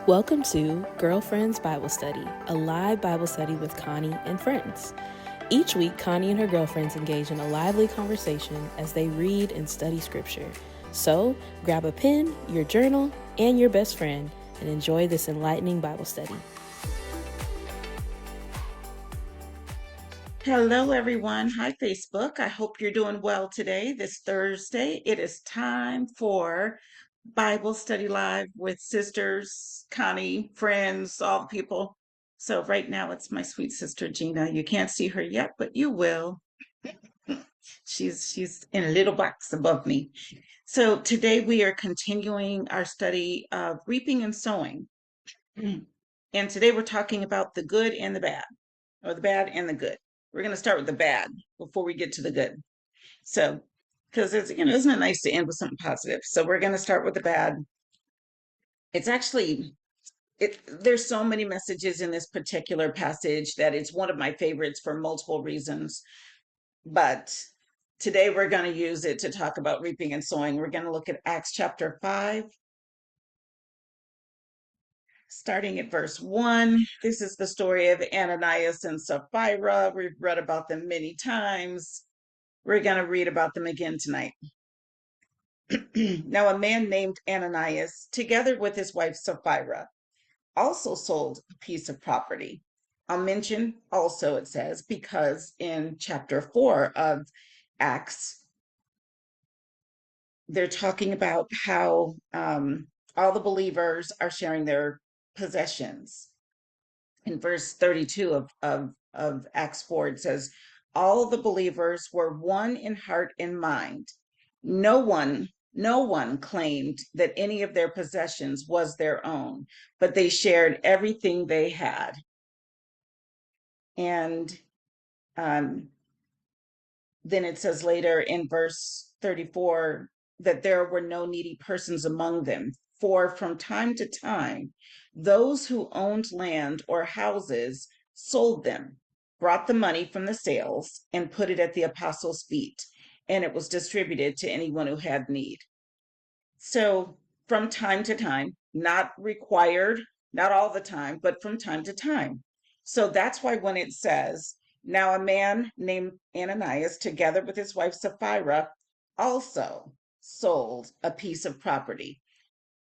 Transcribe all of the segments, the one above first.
Welcome to Girlfriends Bible Study, a live Bible study with Connie and friends. Each week, Connie and her girlfriends engage in a lively conversation as they read and study scripture. So, grab a pen, your journal, and your best friend and enjoy this enlightening Bible study. Hello, everyone. Hi, Facebook. I hope you're doing well today. This Thursday, it is time for Bible Study Live with sisters, Connie, friends, all the people. So right now, it's my sweet sister, Gina. You can't see her yet, but you will. She's in a little box above me. So today we are continuing our study of reaping and sowing. And today we're talking about the good and the bad, or the bad and the good. We're going to start with the bad before we get to the good. So, because it's, isn't it nice to end with something positive? So we're going to start with the bad. It's actually, there's so many messages in this particular passage that it's one of my favorites for multiple reasons. But today we're going to use it to talk about reaping and sowing. We're going to look at Acts chapter 5, starting at verse 1. This is the story of Ananias and Sapphira. We've read about them many times. We're going to read about them again tonight. Now, a man named Ananias, together with his wife Sapphira, also sold a piece of property. I'll mention also, it says, because in chapter 4 of Acts, they're talking about how all the believers are sharing their possessions. In verse 32 of Acts 4, it says, all the believers were one in heart and mind. No one claimed that any of their possessions was their own, but they shared everything they had. And then it says later in verse 34 that there were no needy persons among them, for from time to time, those who owned land or houses sold them, brought the money from the sales, and put it at the apostles' feet, and it was distributed to anyone who had need. So from time to time, not required, not all the time, but from time to time. So that's why when it says, now a man named Ananias, together with his wife Sapphira, also sold a piece of property.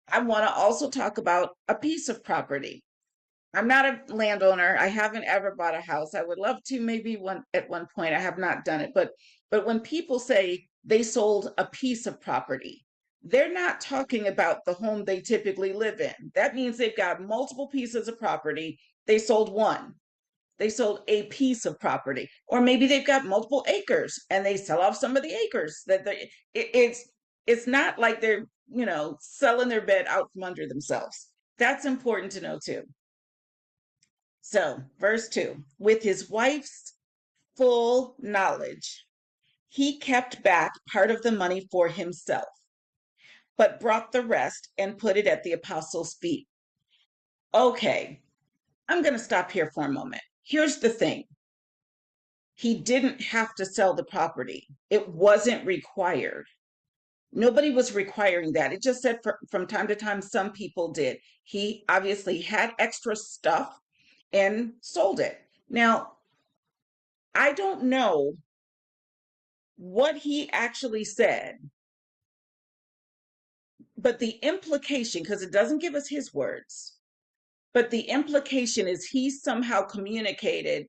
I want to also talk about a piece of property. I'm not a landowner. I haven't ever bought a house. I would love to maybe at one point. I have not done it. But when people say they sold a piece of property, they're not talking about the home they typically live in. That means they've got multiple pieces of property. They sold one. They sold a piece of property. Or maybe they've got multiple acres and they sell off some of the acres. It's not like they're, selling their bed out from under themselves. That's important to know too. So, verse 2, with his wife's full knowledge, he kept back part of the money for himself, but brought the rest and put it at the apostles' feet. Okay, I'm going to stop here for a moment. Here's the thing. He didn't have to sell the property. It wasn't required. Nobody was requiring that. It just said from time to time, some people did. He obviously had extra stuff and sold it. Now, I don't know what he actually said, but the implication, because it doesn't give us his words, but the implication is he somehow communicated,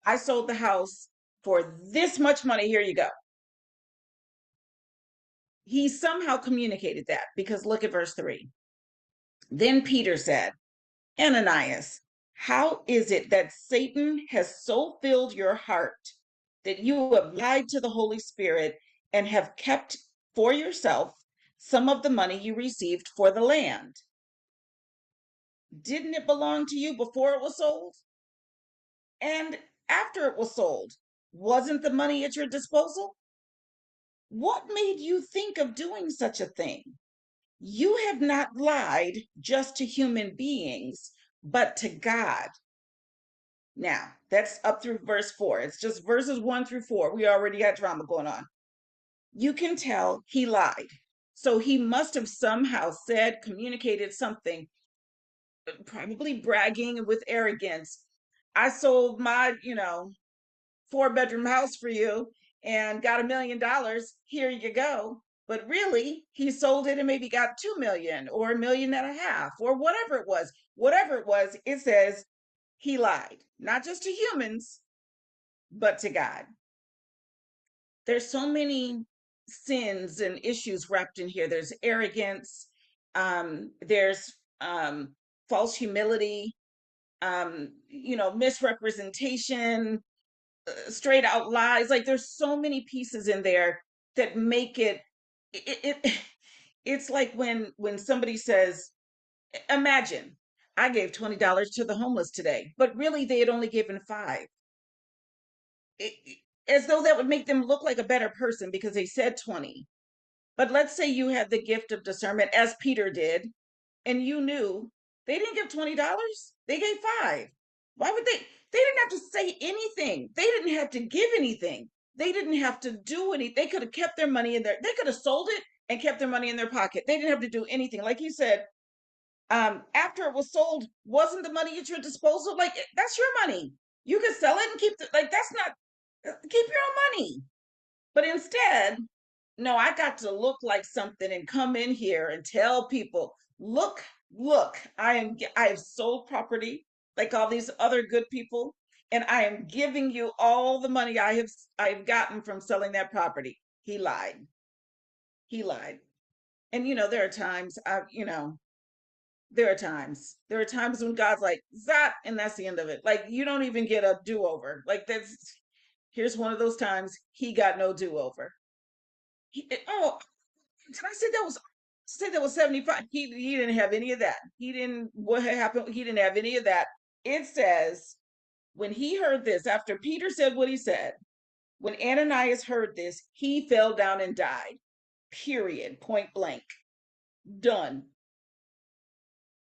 I sold the house for this much money, here you go. He somehow communicated that, because look at verse 3. Then Peter said, Ananias, how is it that Satan has so filled your heart that you have lied to the Holy Spirit and have kept for yourself some of the money you received for the land? Didn't it belong to you before it was sold? And after it was sold, wasn't the money at your disposal? What made you think of doing such a thing? You have not lied just to human beings, but to God. Now, that's up through verse 4. It's just verses 1 through 4. We already got drama going on. You can tell he lied. So he must have somehow said, communicated something probably bragging and with arrogance. I sold my, 4-bedroom house for you and got $1 million. Here you go. But really, he sold it and maybe got 2 million or 1.5 million or whatever it was. Whatever it was, it says he lied, not just to humans, but to God. There's so many sins and issues wrapped in here. There's arrogance, there's false humility, misrepresentation, straight out lies. Like there's so many pieces in there that make it it's like when somebody says, imagine I gave $20 to the homeless today, but really they had only given five. As though that would make them look like a better person because they said 20. But let's say you had the gift of discernment, as Peter did, and you knew they didn't give $20, they gave five. Why would they? They didn't have to say anything. They didn't have to give anything. They didn't have to do anything. They could have kept their money in there. They could have sold it and kept their money in their pocket. They didn't have to do anything. Like you said, after it was sold, wasn't the money at your disposal? Like that's your money. You could sell it and keep the, like that's not, keep your own money. But instead, no, I got to look like something and come in here and tell people, look, I have sold property like all these other good people, and I am giving you all the money I've gotten from selling that property. He lied. He lied. And there are times there are times when God's like, zap, and that's the end of it. Like you don't even get a do-over. Like that's here's one of those times he got no do-over. Oh, I said that was 75. He didn't have any of that. He didn't what happened, he didn't have any of that. It says when he heard this, after Peter said what he said, when Ananias heard this, he fell down and died. Period. Point blank. Done.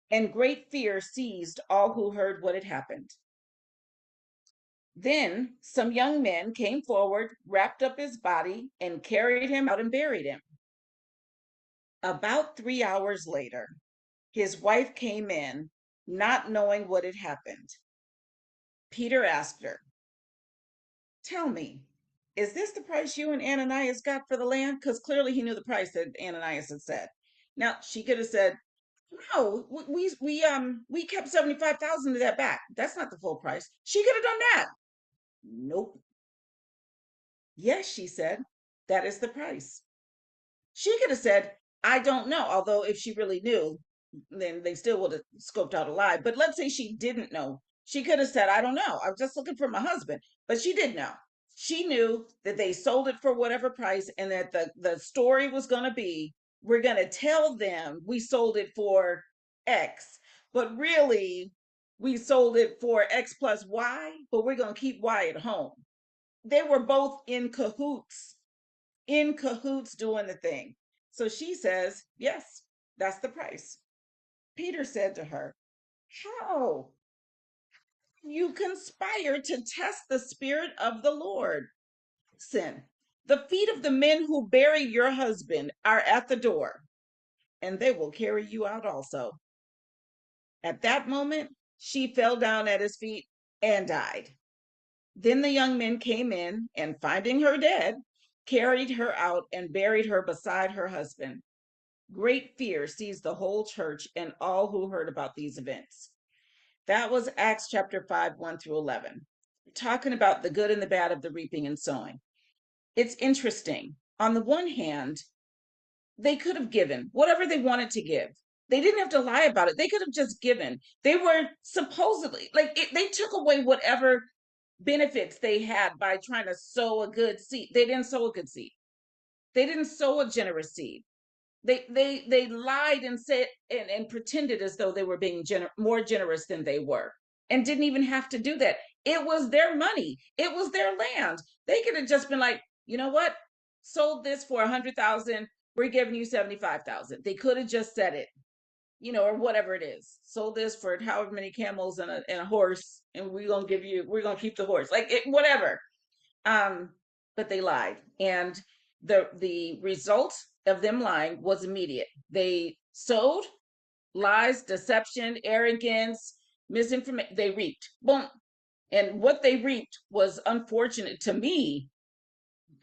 And great fear seized all who heard what had happened. Then some young men came forward, wrapped up his body, and carried him out and buried him. About 3 hours later, his wife came in, not knowing what had happened. Peter asked her, tell me, is this the price you and Ananias got for the land? Because clearly he knew the price that Ananias had said. Now she could have said, no, we kept 75,000 of that back. That's not the full price. She could have done that. Nope. Yes, she said, that is the price. She could have said, I don't know. Although if she really knew, then they still would have scoped out a lie. But let's say she didn't know. She could have said, I don't know. I was just looking for my husband. But she did know. She knew that they sold it for whatever price and that the story was going to be, we're going to tell them we sold it for X. But really, we sold it for X plus Y, but we're going to keep Y at home. They were both in cahoots doing the thing. So she says, yes, that's the price. Peter said to her, how? You conspire to test the Spirit of the Lord. Listen, the feet of the men who buried your husband are at the door, and they will carry you out also. At that moment, she fell down at his feet and died. Then the young men came in and, finding her dead, carried her out and buried her beside her husband. Great fear seized the whole church and all who heard about these events. That was Acts chapter 5, 1 through 11, talking about the good and the bad of the reaping and sowing. It's interesting. On the one hand, they could have given whatever they wanted to give. They didn't have to lie about it. They could have just given. They were supposedly, they took away whatever benefits they had by trying to sow a good seed. They didn't sow a good seed. They didn't sow a generous seed. They lied and said and pretended as though they were being more generous than they were, and didn't even have to do that. It was their money. It was their land. They could have just been like, you know what? Sold this for 100,000. We're giving you 75,000. They could have just said it, or whatever it is. Sold this for however many camels and a horse, and we're gonna keep the horse. Like it, whatever. But they lied, and the result of them lying was immediate. They sowed Lies, deception, arrogance, misinformation, they reaped. Boom. And what they reaped was unfortunate to me.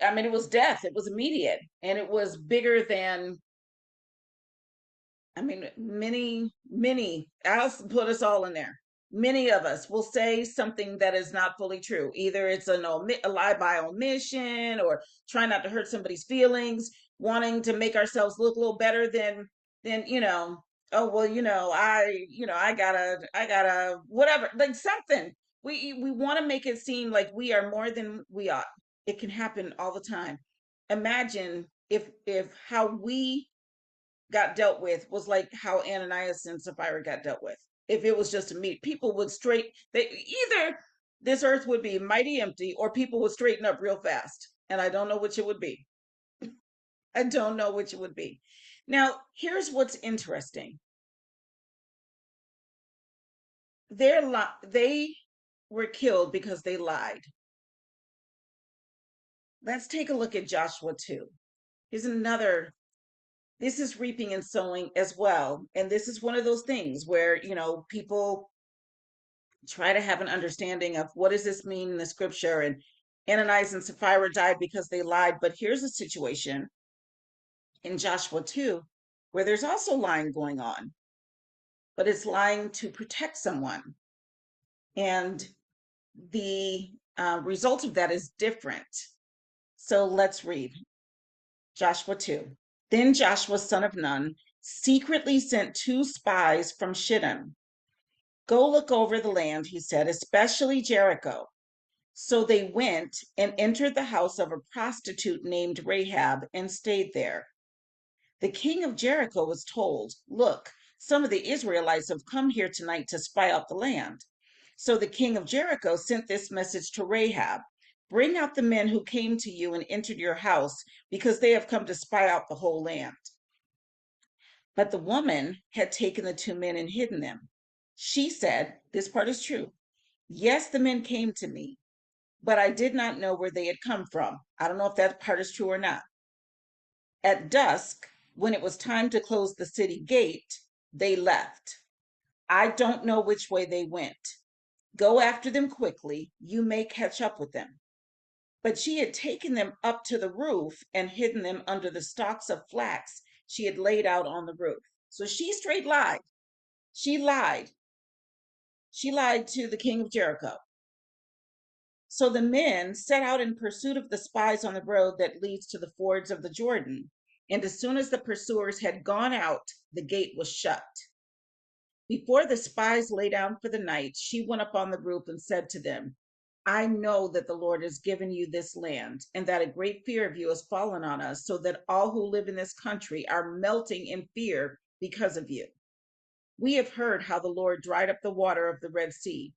I mean, it was death. It was immediate, and it was bigger than, I mean, many, I'll put us all in there. Many of us will say something that is not fully true. Either it's a lie by omission, or trying not to hurt somebody's feelings, wanting to make ourselves look a little better than, oh, well, I gotta, whatever, like something. We want to make it seem like we are more than we are. It can happen all the time. Imagine if how we got dealt with was like how Ananias and Sapphira got dealt with. If it was just a meet, people would either this earth would be mighty empty, or people would straighten up real fast. And I don't know which it would be. I don't know which it would be. Now, here's what's interesting. They were killed because they lied. Let's take a look at Joshua 2. Here's another, this is reaping and sowing as well. And this is one of those things where, people try to have an understanding of what does this mean in the scripture. And Ananias and Sapphira died because they lied. But here's a situation in Joshua 2 where there's also lying going on, but it's lying to protect someone. And the result of that is different. So let's read Joshua 2. Then Joshua, son of Nun, secretly sent 2 spies from Shittim. Go look over the land, he said, especially Jericho. So they went and entered the house of a prostitute named Rahab and stayed there. The king of Jericho was told, look, some of the Israelites have come here tonight to spy out the land. So the king of Jericho sent this message to Rahab: bring out the men who came to you and entered your house, because they have come to spy out the whole land. But the woman had taken the 2 men and hidden them. She said, this part is true. Yes, the men came to me, but I did not know where they had come from. I don't know if that part is true or not. At dusk, when it was time to close the city gate, they left. I don't know which way they went. Go after them quickly. You may catch up with them. But she had taken them up to the roof and hidden them under the stalks of flax she had laid out on the roof. So she straight lied. She lied. She lied to the king of Jericho. So the men set out in pursuit of the spies on the road that leads to the fords of the Jordan. And as soon as the pursuers had gone out, the gate was shut. Before the spies lay down for the night, she went up on the roof and said to them, I know that the Lord has given you this land, and that a great fear of you has fallen on us, so that all who live in this country are melting in fear because of you. We have heard how the Lord dried up the water of the Red Sea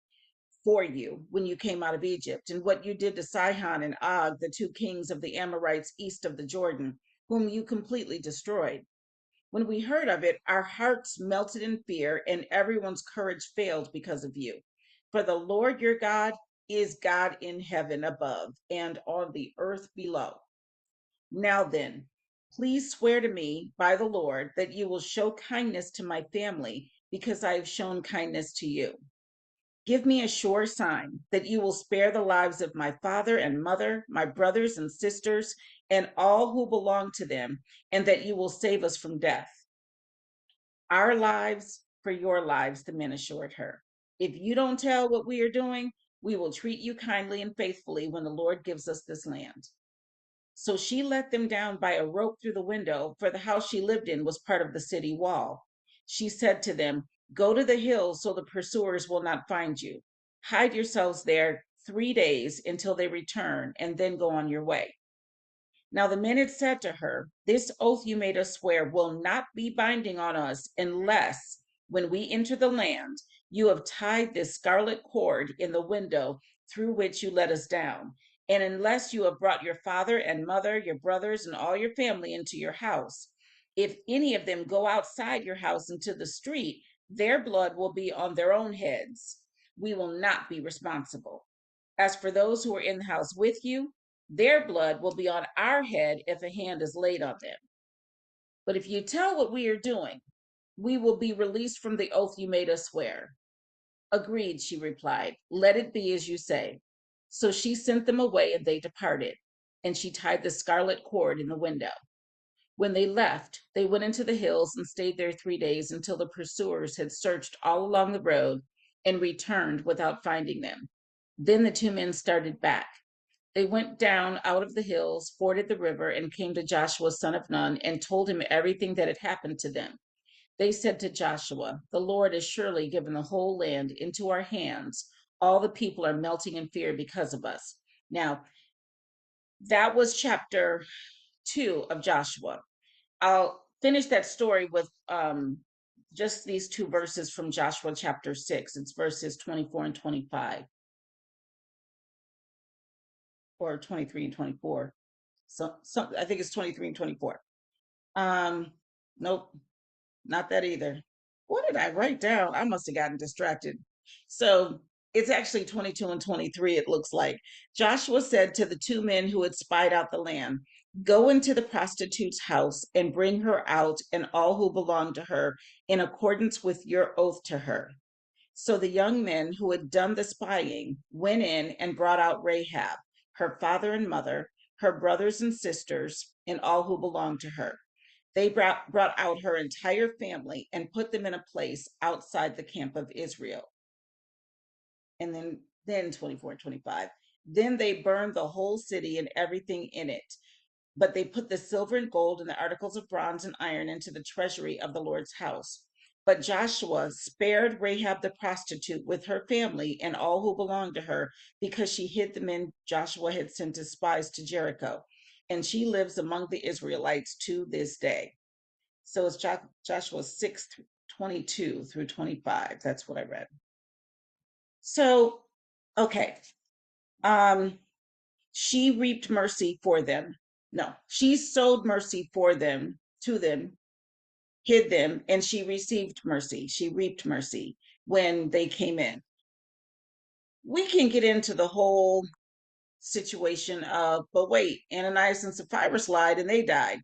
for you when you came out of Egypt, and what you did to Sihon and Og, the 2 kings of the Amorites east of the Jordan, whom you completely destroyed. When we heard of it, our hearts melted in fear, and everyone's courage failed because of you. For the Lord your God is God in heaven above and on the earth below. Now then, please swear to me by the Lord that you will show kindness to my family, because I have shown kindness to you. Give me a sure sign that you will spare the lives of my father and mother, my brothers and sisters, and all who belong to them, and that you will save us from death. Our lives for your lives, the men assured her. If you don't tell what we are doing, we will treat you kindly and faithfully when the Lord gives us this land. So she let them down by a rope through the window, for the house she lived in was part of the city wall. She said to them, go to the hills so the pursuers will not find you. Hide yourselves there 3 days until they return, and then go on your way. Now the men had said to her, this oath you made us swear will not be binding on us unless, when we enter the land, you have tied this scarlet cord in the window through which you let us down, and unless you have brought your father and mother, your brothers, and all your family into your house. If any of them go outside your house into the street, their blood will be on their own heads. We will not be responsible. As for those who are in the house with you, their blood will be on our head if a hand is laid on them. But if you tell what we are doing, we will be released from the oath you made us swear. Agreed, she replied. Let it be as you say. So she sent them away and they departed, and she tied the scarlet cord in the window. When they left, they went into the hills and stayed there 3 days until the pursuers had searched all along the road and returned without finding them. Then the two men started back. They went down out of the hills, forded the river, and came to Joshua, son of Nun, and told him everything that had happened to them. They said to Joshua, the Lord has surely given the whole land into our hands. All the people are melting in fear because of us. Now, that was chapter 2 of Joshua. I'll finish that story with just these two verses from Joshua chapter 6. It's verses 24 and 25, or 23 and 24. So I think it's 23 and 24. Nope, not that either. What did I write down? I must have gotten distracted. So it's actually 22 and 23, it looks like. Joshua said to the two men who had spied out the land, go into the prostitute's house and bring her out and all who belong to her in accordance with your oath to her. So the young men who had done the spying went in and brought out Rahab, her father and mother, her brothers and sisters, and all who belonged to her. They brought out her entire family and put them in a place outside the camp of Israel. And then 24 and 25. Then they burned the whole city and everything in it. But they put the silver and gold and the articles of bronze and iron into the treasury of the Lord's house. But Joshua spared Rahab the prostitute with her family and all who belonged to her, because she hid the men Joshua had sent as spies to Jericho. And she lives among the Israelites to this day. So it's Joshua 6, 22 through 25. That's what I read. So, okay. She reaped mercy for them. No, she sowed mercy for them, to them, hid them, and she received mercy. She reaped mercy when they came in. We can get into the whole situation of, but wait, Ananias and Sapphira lied and they died.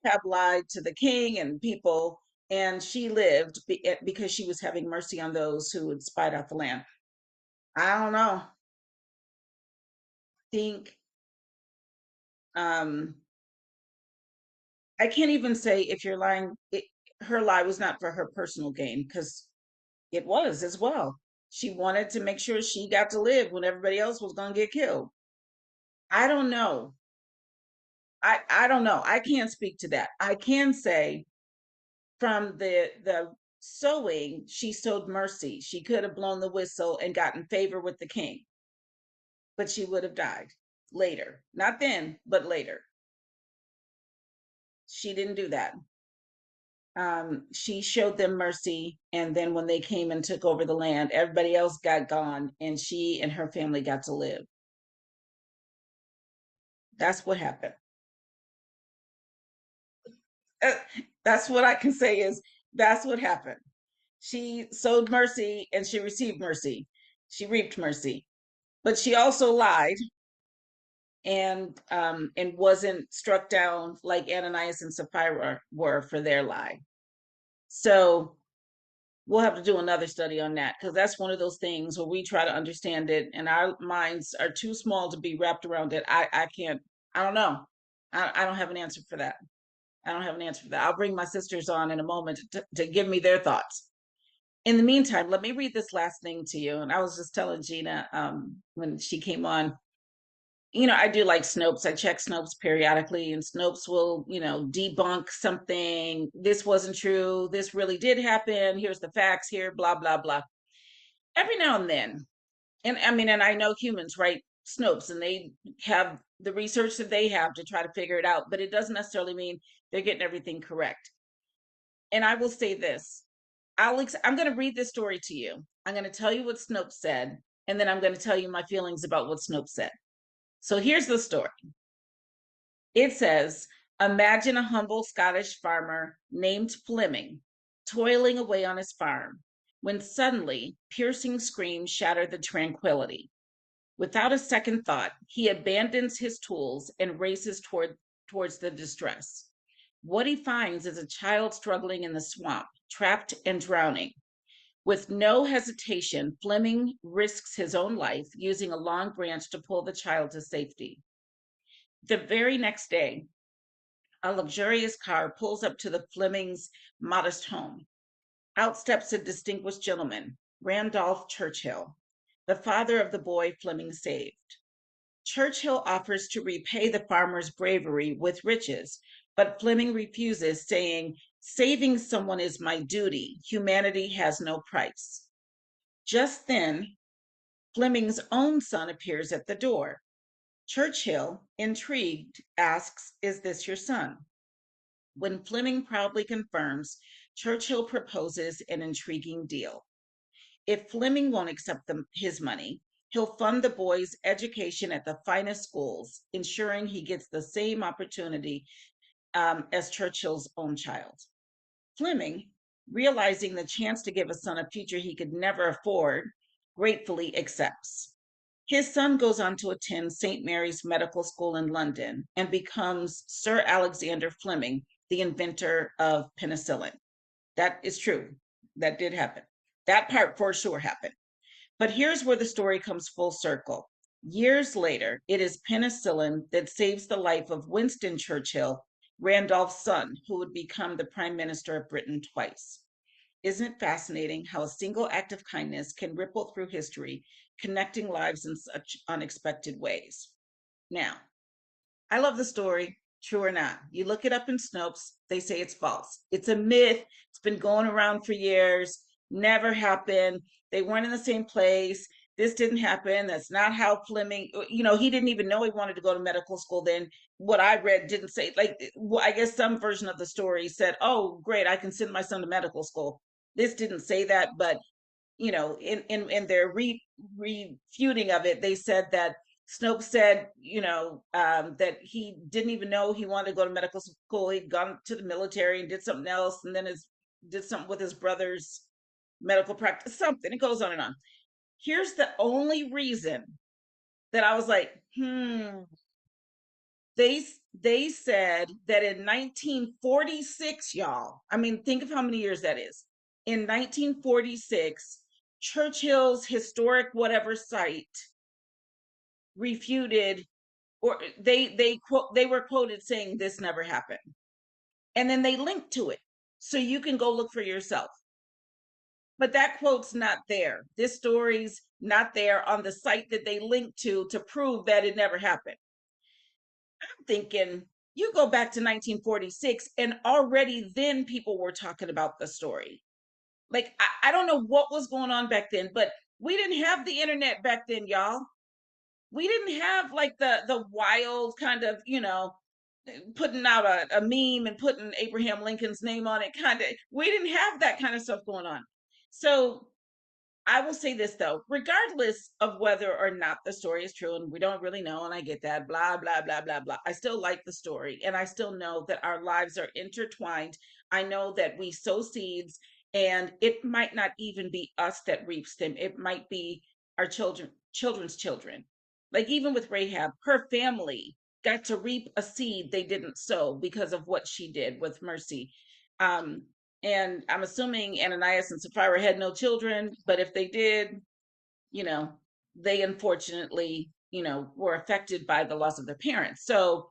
Have lied to the king and people, and she lived because she was having mercy on those who had spied out the land. I don't know. Think I can't even say if you're lying. Her lie was not for her personal gain, because it was as well. She wanted to make sure she got to live when everybody else was going to get killed. I don't know. I don't know. I can't speak to that. I can say from the sowing, she sowed mercy. She could have blown the whistle and gotten favor with the king, but she would have died later. Not then, but later. She didn't do that. She showed them mercy, and then when they came and took over the land, everybody else got gone, and she and her family got to live. That's what happened. That's what I can say is that's what happened. She sowed mercy and she received mercy. She reaped mercy, but she also lied and wasn't struck down like Ananias and Sapphira were for their lie. So we'll have to do another study on that, because that's one of those things where we try to understand it and our minds are too small to be wrapped around it. I can't. I don't know. I don't have an answer for that. I don't have an answer for that. I'll bring my sisters on in a moment to give me their thoughts. In the meantime, let me read this last thing to you. And I was just telling Gina when she came on, I do like Snopes. I check Snopes periodically, and Snopes will, debunk something. This wasn't true. This really did happen. Here's the facts here, blah, blah, blah. Every now and then. And I know humans write Snopes and they have the research that they have to try to figure it out, but it doesn't necessarily mean they're getting everything correct. And I will say this, Alex, I'm going to read this story to you. I'm going to tell you what Snopes said, and then I'm going to tell you my feelings about what Snopes said. So here's the story. It says, imagine a humble Scottish farmer named Fleming toiling away on his farm when suddenly piercing screams shatter the tranquility. Without a second thought, he abandons his tools and races towards the distress. What he finds is a child struggling in the swamp, trapped and drowning. With no hesitation, Fleming risks his own life using a long branch to pull the child to safety. The very next day, a luxurious car pulls up to the Flemings' modest home. Out steps a distinguished gentleman, Randolph Churchill, the father of the boy Fleming saved. Churchill offers to repay the farmer's bravery with riches, but Fleming refuses, saying, "Saving someone is my duty. Humanity has no price." Just then, Fleming's own son appears at the door. Churchill, intrigued, asks, "Is this your son?" When Fleming proudly confirms, Churchill proposes an intriguing deal. If Fleming won't accept his money, he'll fund the boy's education at the finest schools, ensuring he gets the same opportunity as Churchill's own child. Fleming, realizing the chance to give his son a future he could never afford, gratefully accepts. His son goes on to attend St. Mary's Medical School in London and becomes Sir Alexander Fleming, the inventor of penicillin. That is true. That did happen. That part for sure happened. But here's where the story comes full circle. Years later, it is penicillin that saves the life of Winston Churchill, Randolph's son, who would become the Prime Minister of Britain twice. Isn't it fascinating how a single act of kindness can ripple through history, connecting lives in such unexpected ways? Now, I love the story, true or not. You look it up in Snopes, they say it's false. It's a myth. It's been going around for years, never happened. They weren't in the same place. This didn't happen. That's not how Fleming, he didn't even know he wanted to go to medical school then. What I read didn't say, I guess some version of the story said, "Oh, great, I can send my son to medical school." This didn't say that, but in their refuting of it, they said that Snopes said, that he didn't even know he wanted to go to medical school. He'd gone to the military and did something else, and then did something with his brother's medical practice, something. It goes on and on. Here's the only reason that I was like, they said that in 1946, y'all, I mean, think of how many years that is. In 1946, Churchill's historic whatever site refuted, or they were quoted saying this never happened. And then they linked to it. So you can go look for yourself. But that quote's not there. This story's not there on the site that they linked to prove that it never happened. I'm thinking, you go back to 1946, and already then people were talking about the story. Like, I don't know what was going on back then, but we didn't have the internet back then, y'all. We didn't have like the wild kind of, putting out a meme and putting Abraham Lincoln's name on it kind of. We didn't have that kind of stuff going on. So I will say this though, regardless of whether or not the story is true, and we don't really know, and I get that, blah, blah, blah, blah, blah. I still like the story, and I still know that our lives are intertwined. I know that we sow seeds, and it might not even be us that reaps them. It might be our children's children. Like even with Rahab, her family got to reap a seed they didn't sow because of what she did with mercy. Um, and I'm assuming Ananias and Sapphira had no children, but if they did, you know, they unfortunately, were affected by the loss of their parents. So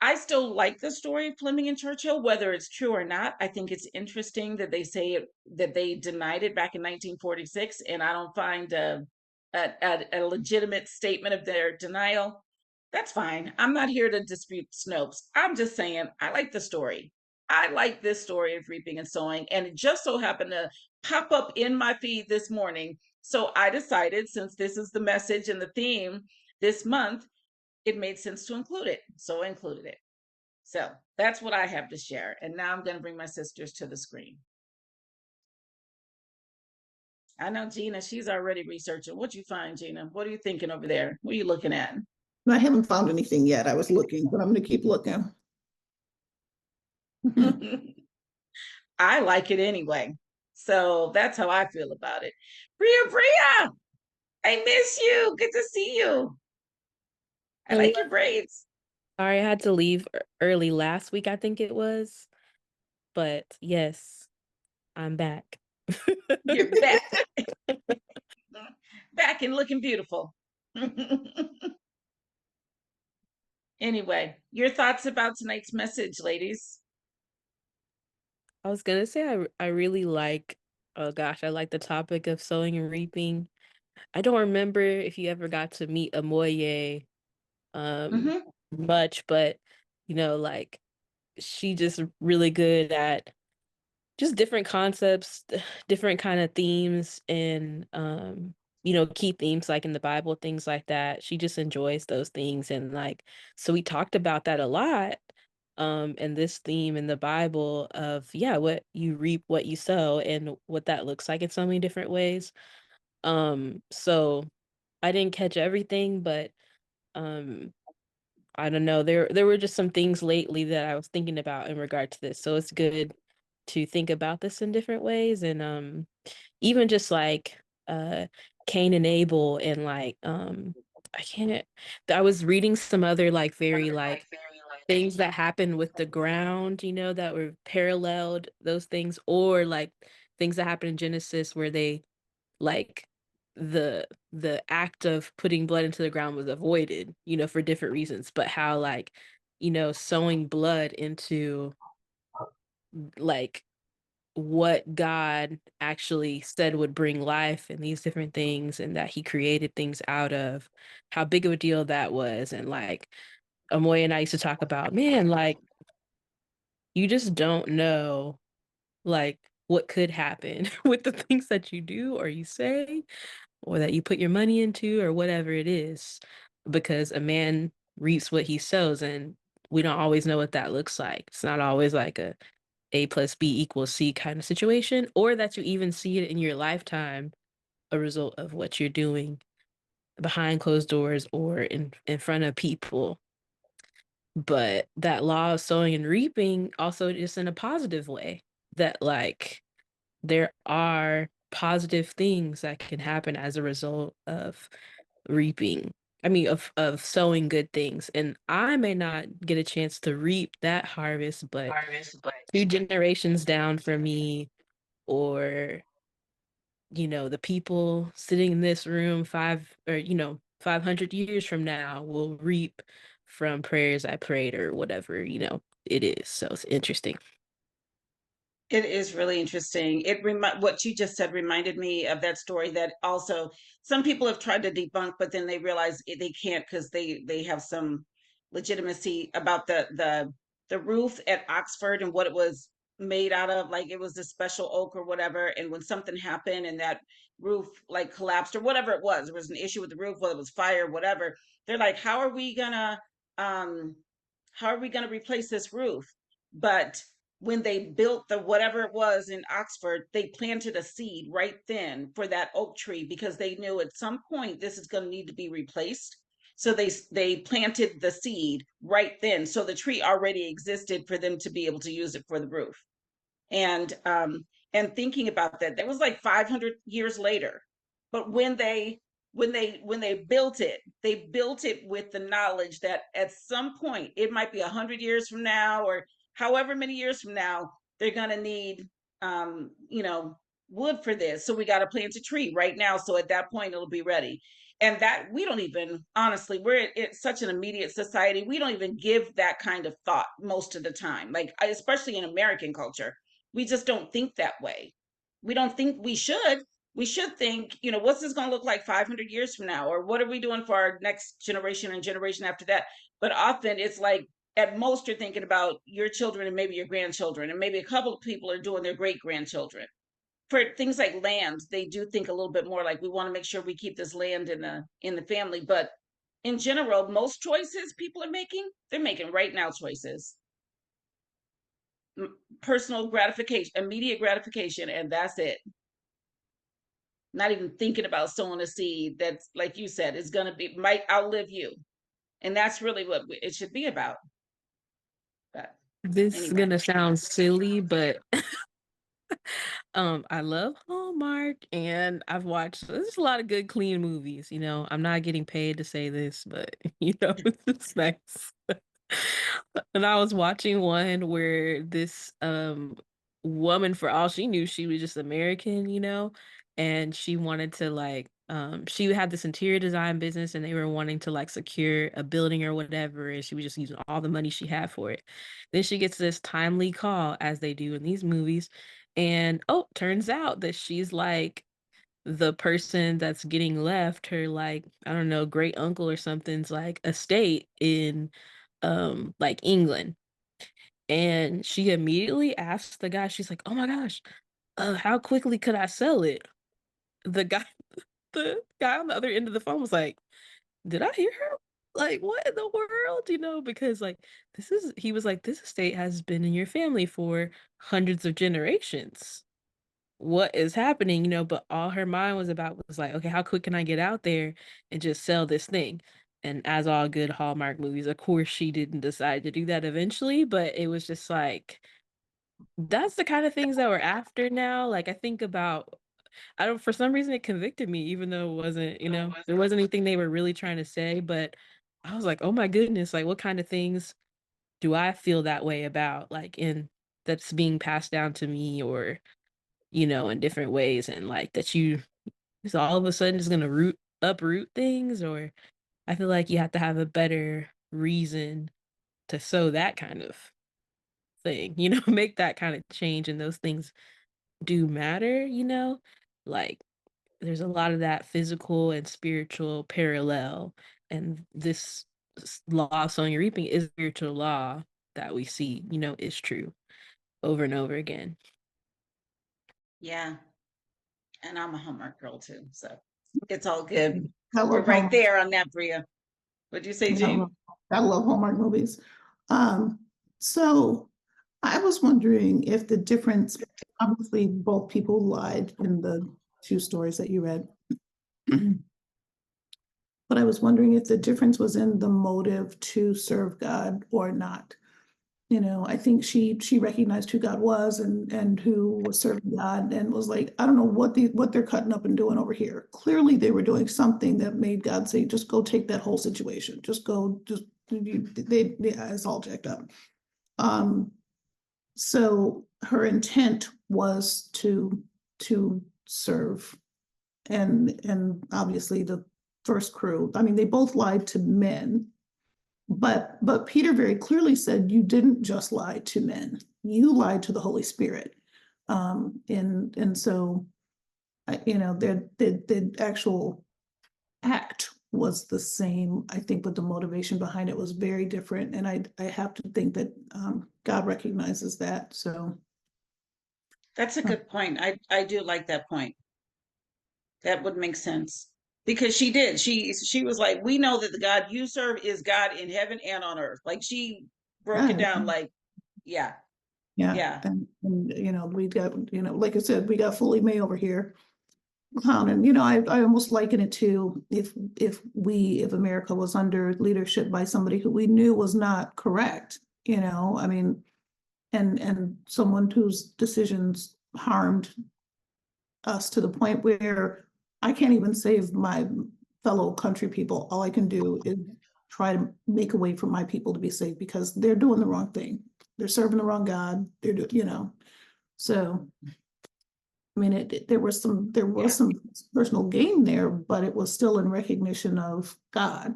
I still like the story of Fleming and Churchill, whether it's true or not. I think it's interesting that they say that they denied it back in 1946, and I don't find a legitimate statement of their denial. That's fine. I'm not here to dispute Snopes. I'm just saying I like the story. I like this story of reaping and sowing, and it just so happened to pop up in my feed this morning. So I decided, since this is the message and the theme this month, it made sense to include it. So I included it. So that's what I have to share. And now I'm going to bring my sisters to the screen. I know Gina, she's already researching. What you find, Gina? What are you thinking over there? What are you looking at? I haven't found anything yet. I was looking, but I'm going to keep looking. I like it anyway. So that's how I feel about it. Bria, I miss you. Good to see you. I like your braids. Sorry, I had to leave early last week, I think it was. But yes, I'm back. You're back, back and looking beautiful. Anyway, your thoughts about tonight's message, ladies? I was gonna say I really like, oh gosh, I like the topic of sowing and reaping. I don't remember if you ever got to meet Amoye um Hmm. much, but like she just really good at just different concepts, different kind of themes and key themes like in the Bible, things like that. She just enjoys those things and like so we talked about that a lot. And this theme in the Bible of what you reap, what you sow, and what that looks like in so many different ways. So I didn't catch everything, but um I don't know. There were just some things lately that I was thinking about in regard to this. So it's good to think about this in different ways and even just like Cain and Abel and like I can't I was reading some other like very like things that happened with the ground, that were paralleled those things or like things that happened in Genesis where they like the act of putting blood into the ground was avoided, for different reasons, but how like, sowing blood into like what God actually said would bring life and these different things and that he created things out of how big of a deal that was. And like Amoy and I used to talk about, man, like you just don't know like what could happen with the things that you do or you say or that you put your money into or whatever it is because a man reaps what he sows and we don't always know what that looks like. It's not always like a plus B equals C kind of situation, or that you even see it in your lifetime, a result of what you're doing behind closed doors or in front of people. But that law of sowing and reaping also just in a positive way that like there are positive things that can happen as a result of reaping. I mean, of sowing good things. And I may not get a chance to reap that harvest, but two generations down from me, or, the people sitting in this room 500 years from now will reap from prayers I prayed or whatever, it is. So it's interesting. It is really interesting. What you just said reminded me of that story that also some people have tried to debunk, but then they realize they can't because they have some legitimacy about the roof at Oxford and what it was made out of. Like it was this special oak or whatever. And when something happened and that roof like collapsed or whatever it was, there was an issue with the roof, whether it was fire, whatever. They're like, um how are we gonna replace this roof? But when they built the whatever it was in Oxford, they planted a seed right then for that oak tree because they knew at some point this is going to need to be replaced. So they planted the seed right then. So the tree already existed for them to be able to use it for the roof. And thinking about that, that was like 500 years later. But when they built it with the knowledge that at some point it might be 100 years from now or however many years from now they're going to need wood for this, so we got to plant a tree right now so at that point it'll be ready. And that we don't even, honestly, it's such an immediate society, we don't even give that kind of thought most of the time, like especially in American culture. We just don't think that way. We don't think we should think, what's this going to look like 500 years from now? Or what are we doing for our next generation and generation after that? But often it's like, at most, you're thinking about your children and maybe your grandchildren, and maybe a couple of people are doing their great grandchildren. For things like land, they do think a little bit more like we want to make sure we keep this land in the family. But in general, most choices people are making, they're making right now choices, personal gratification, immediate gratification, and that's it. Not even thinking about sowing a seed that's, like you said, is going to be might outlive you. And that's really what it should be about. But This is anyway, gonna sound silly, but I love Hallmark and I've watched there's a lot of good clean movies. I'm not getting paid to say this, but it's nice. And I was watching one where this woman, for all she knew, she was just American, and she wanted to like she had this interior design business and they were wanting to like secure a building or whatever, and she was just using all the money she had for it. Then she gets this timely call, as they do in these movies, and oh, turns out that she's like the person that's getting left her, like, I don't know, great uncle or something's like estate in like England. And she immediately asked the guy, she's like, "Oh my gosh, how quickly could I sell it?" The guy the guy on the other end of the phone was like, "Did I hear her? Like, what in the world?" Because like he was like, "This estate has been in your family for hundreds of generations. What is happening?" But all her mind was about was like, okay, how quick can I get out there and just sell this thing? And as all good Hallmark movies, of course, she didn't decide to do that eventually, but it was just like, that's the kind of things that we're after now. Like, I think about, I don't, for some reason, it convicted me, even though it wasn't, there wasn't anything they were really trying to say, but I was like, oh my goodness, like, what kind of things do I feel that way about? Like, that's being passed down to me, or in different ways, and like that you is all of a sudden just gonna uproot things, or I feel like you have to have a better reason to sow that kind of thing, make that kind of change, and those things do matter, like there's a lot of that physical and spiritual parallel, and this law of sowing and reaping is spiritual law that we see, is true over and over again. Yeah. And I'm a Hallmark girl too, so it's all good. I We're love right Hallmark. there on that, Bria. What'd you say, I Jean? love, I love Hallmark movies. Um, so I was wondering if the difference, obviously both people lied in the two stories that you read. But I was wondering if the difference was in the motive to serve God or not. I think she recognized who God was and who was serving God, and was like, I don't know what they're cutting up and doing over here. Clearly they were doing something that made God say, just go take that whole situation. Just go, it's all jacked up. Um, so her intent was to serve, and obviously the first crew, I mean, they both lied to men, but Peter very clearly said, you didn't just lie to men, you lied to the Holy Spirit. And so the actual act was the same, I think, but the motivation behind it was very different. And I have to think that God recognizes that. So That's a good point. I do like that point. That would make sense. Because she did. She was like, we know that the God you serve is God in heaven and on earth. Like she broke it yeah, down like, yeah, yeah. yeah. And we got, like I said, we got fully May over here clowning. I almost liken it to if America was under leadership by somebody who we knew was not correct, I mean, and someone whose decisions harmed us to the point where I can't even save my fellow country people. All I can do is try to make a way for my people to be saved, because they're doing the wrong thing. They're serving the wrong God. They're doing. So I mean, there was some personal gain there, but it was still in recognition of God.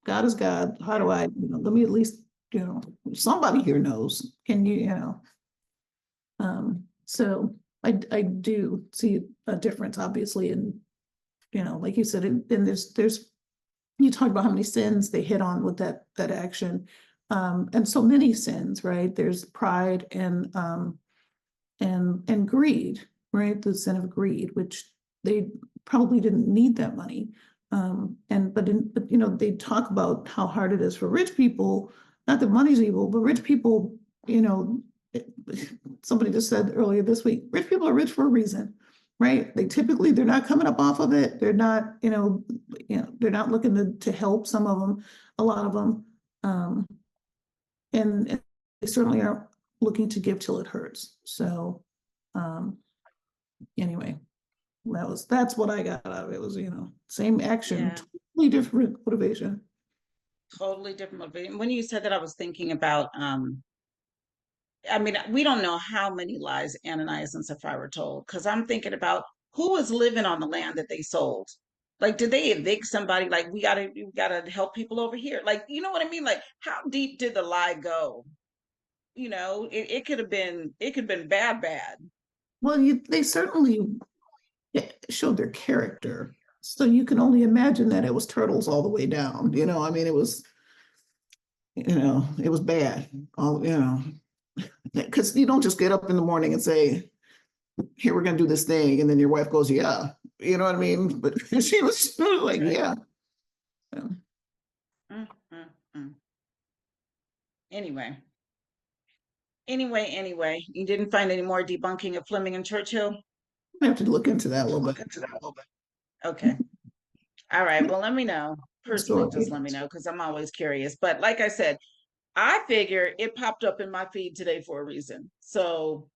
God is God. How do I, let me at least, somebody here knows. Can you. So I do see a difference, obviously, in, like you said, and there's you talk about how many sins they hit on with that action, and so many sins, right? There's pride and greed, right? The sin of greed, which they probably didn't need that money. But they talk about how hard it is for rich people. Not that money's evil, but rich people, somebody just said earlier this week, rich people are rich for a reason, right? They're not coming up off of it. They're not, they're not looking to help some of them, a lot of them. And they certainly aren't looking to give till it hurts. So anyway, that's what I got out of it. Was, same action, Yeah. totally different motivation. totally different motivation. When you said that, I was thinking about, I mean, we don't know how many lies Ananias and Sapphira told, because I'm thinking about who was living on the land that they sold. Like, did they evict somebody? Like, we gotta help people over here. Like, you know what I mean? Like, how deep did the lie go? It could have been bad, bad. Well, they certainly showed their character. So you can only imagine that it was turtles all the way down. I mean, it was bad. All, because you don't just get up in the morning and say, here, we're going to do this thing. And then your wife goes, yeah. You know what I mean? But she was like, Right. yeah. Mm, mm, mm. Anyway, anyway, you didn't find any more debunking of Fleming and Churchill? I have to look into that a little bit. Okay. All right. Well, let me know. Personally, just Story. let me know, because I'm always curious. But like I said, I figure it popped up in my feed today for a reason. So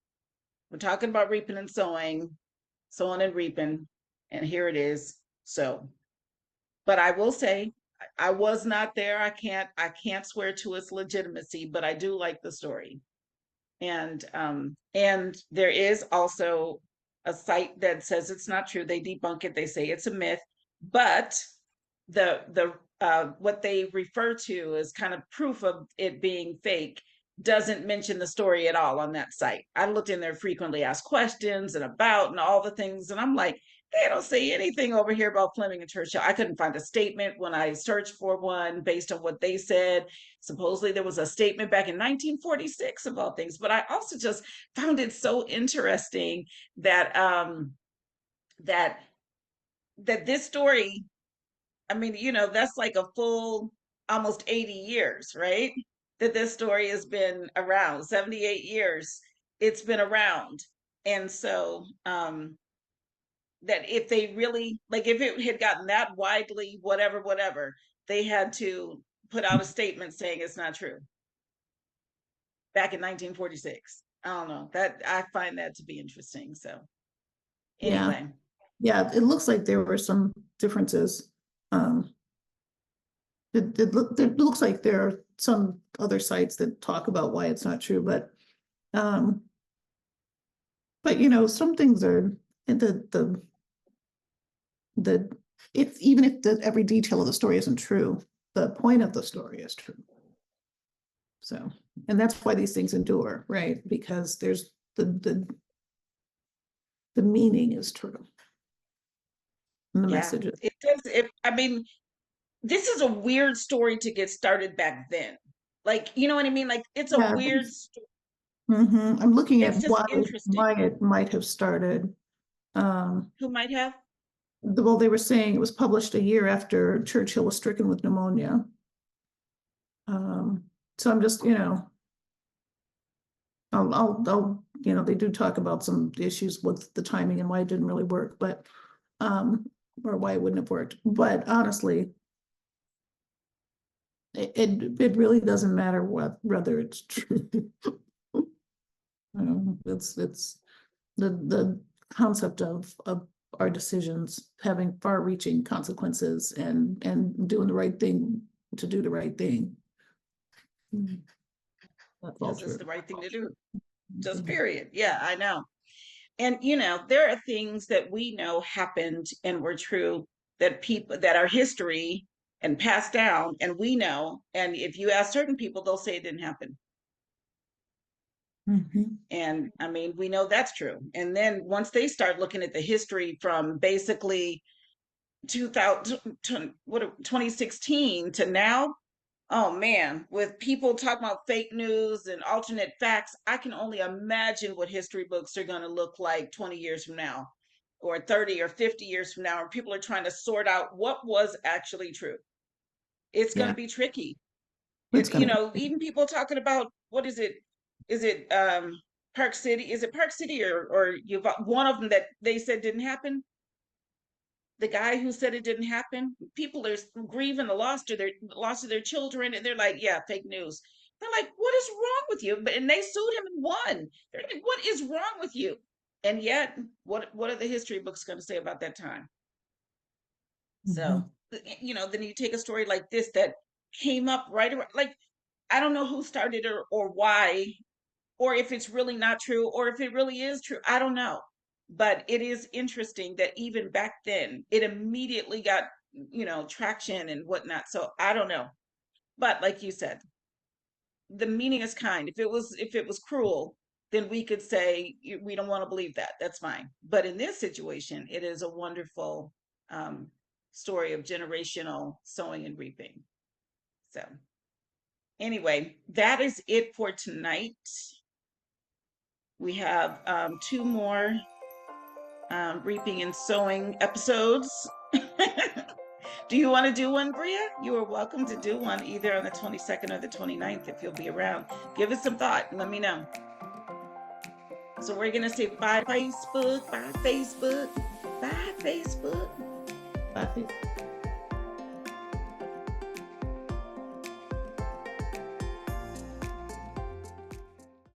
we're talking about reaping and sowing and reaping, and here it is. So, but I will say, I was not there. I can't swear to its legitimacy, but I do like the story. And there is also a site that says it's not true. They debunk it. They say it's a myth, but the what they refer to as kind of proof of it being fake doesn't mention the story at all on that site. I looked in there, frequently asked questions and about and all the things, and I'm like, they don't say anything over here about Fleming and Churchill. I couldn't find a statement when I searched for one based on what they said. Supposedly there was a statement back in 1946 about things, but I also just found it so interesting that that that this story, I mean, that's like a full almost 80 years, right? That this story has been around, 78 years it's been around. And so that if they really, like, if it had gotten that widely, whatever, they had to put out a statement saying it's not true back in 1946. I don't know, that I find that to be interesting. So Yeah. anyway. Yeah. It looks like there were some differences. It looks like there are some other sites that talk about why it's not true, but some things are the if even if every detail of the story isn't true, the point of the story is true. So, and that's why these things endure, right? Because there's the meaning is true. And the message is. It does. I mean, this is a weird story to get started back then. Like, you know what I mean? Like, it's a Yeah. weird I'm looking at it's just why interesting. it might have started. Who might have? Well, they were saying it was published a year after Churchill was stricken with pneumonia. So I'm just, I'll, they do talk about some issues with the timing and why it didn't really work, but, or why it wouldn't have worked. But honestly, it really doesn't matter whether it's true. It's the concept of our decisions having far-reaching consequences and doing the right thing to do the right thing. That's all Because it's true. the right thing to do. Just period. Yeah, I know. And there are things that we know happened and were true, that people that are history and passed down, and we know. And if you ask certain people, they'll say it didn't happen. And I mean, we know that's true. And then once they start looking at the history from basically 2016 to now, oh man, with people talking about fake news and alternate facts, I can only imagine what history books are going to look like 20 years from now, or 30 or 50 years from now, and people are trying to sort out what was actually true. It's going Yeah, to be tricky. it's gonna be. Even people talking about, what is it? Is it Park City? Is it Park City, or you've one of them that they said didn't happen? The guy who said it didn't happen, people are grieving the loss of their children, and they're like, yeah, fake news. They're like, what is wrong with you? And they sued him and won. They're like, what is wrong with you? And yet, what are the history books going to say about that time? So then you take a story like this that came up right around, like, I don't know who started or why, or if it's really not true, or if it really is true. I don't know. But it is interesting that even back then, it immediately got, traction and whatnot. So I don't know. But like you said, the meaning is kind. If it was cruel, then we could say we don't want to believe that. That's fine. But in this situation, it is a wonderful story of generational sowing and reaping. So anyway, that is it for tonight. We have two more reaping and sowing episodes. Do you want to do one, Bria? You are welcome to do one either on the 22nd or the 29th if you'll be around. Give it some thought and let me know. So we're going to say bye, Facebook, bye, Facebook, bye, Facebook. Bye.